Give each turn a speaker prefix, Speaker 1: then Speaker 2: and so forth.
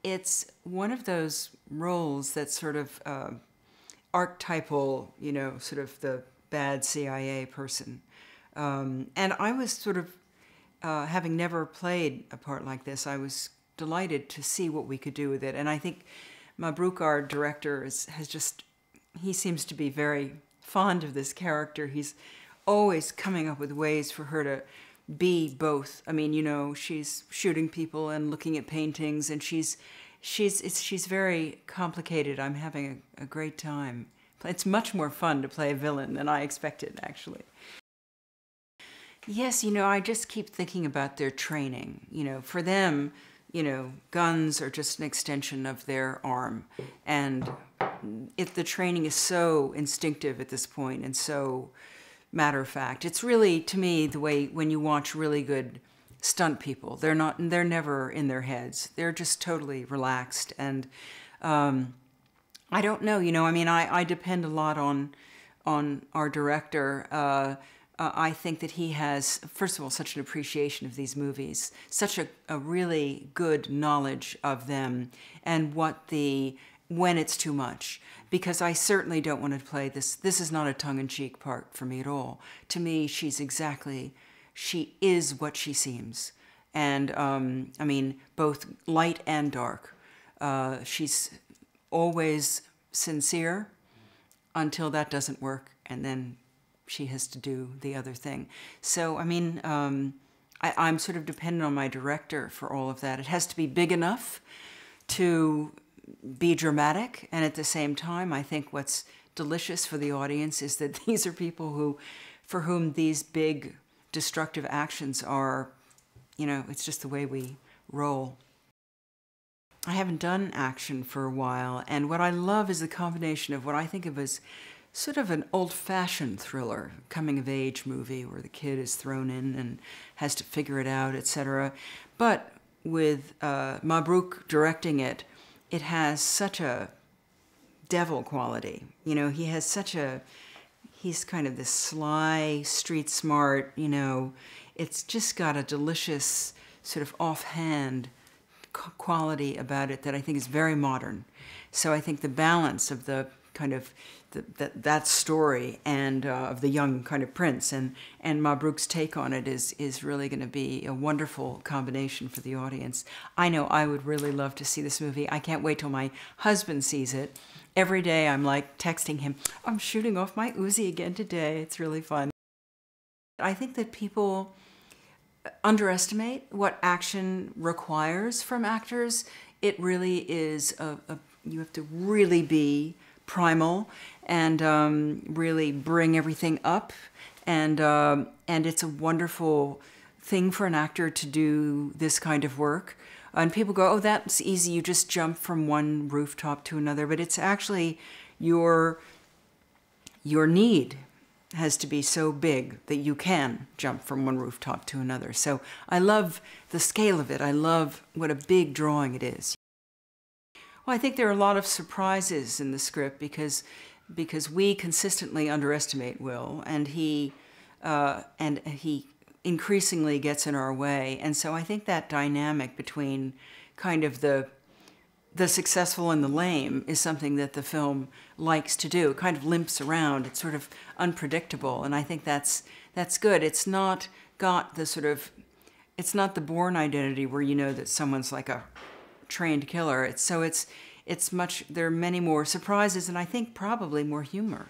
Speaker 1: it's one of those roles that's sort of archetypal, you know, sort of the bad CIA person. And I was sort of, having never played a part like this, I was delighted to see what we could do with it. And I think Mabruk, our director, he seems to be very fond of this character. He's always coming up with ways for her to be both. I mean, you know, she's shooting people and looking at paintings, and she's very complicated. I'm having a great time. It's much more fun to play a villain than I expected, actually. Yes, you know, I just keep thinking about their training. You know, for them, you know, guns are just an extension of their arm. And if the training is so instinctive at this point and so matter of fact, it's really, to me, the way when you watch really good stunt people, they're never in their heads. They're just totally relaxed. And I don't know, you know, I mean, I depend a lot on our director. I think that he has, first of all, such an appreciation of these movies, such a really good knowledge of them and when it's too much. Because I certainly don't want to play this. This is not a tongue-in-cheek part for me at all. To me, she is what she seems. And, I mean, both light and dark. She's always sincere until that doesn't work, and then she has to do the other thing. So, I mean, I'm sort of dependent on my director for all of that. It has to be big enough to be dramatic, and at the same time, I think what's delicious for the audience is that these are people for whom these big destructive actions are, you know, it's just the way we roll. I haven't done action for a while, and what I love is the combination of what I think of as sort of an old-fashioned thriller, coming-of-age movie where the kid is thrown in and has to figure it out, etc. But with Mabruk directing it, it has such a devil quality. You know, he's kind of this sly, street smart, you know. It's just got a delicious sort of offhand quality about it that I think is very modern. So I think the balance of the kind of that story and of the young kind of prince and Mabruk's take on it is really going to be a wonderful combination for the audience. I know I would really love to see this movie. I can't wait till my husband sees it. Every day I'm like texting him, I'm shooting off my Uzi again today. It's really fun. I think that people underestimate what action requires from actors. It really is you have to really be primal and really bring everything up, and it's a wonderful thing for an actor to do this kind of work. And people go, oh, that's easy, you just jump from one rooftop to another, but it's actually your need has to be so big that you can jump from one rooftop to another. So I love the scale of it. I love what a big drawing it is. Well, I think there are a lot of surprises in the script because we consistently underestimate Will, and he increasingly gets in our way. And so I think that dynamic between kind of the successful and the lame is something that the film likes to do. It kind of limps around. It's sort of unpredictable, and I think that's good. It's not got the sort of, it's not the Bourne identity where you know that someone's like a trained killer. It's much, there are many more surprises, and I think probably more humor.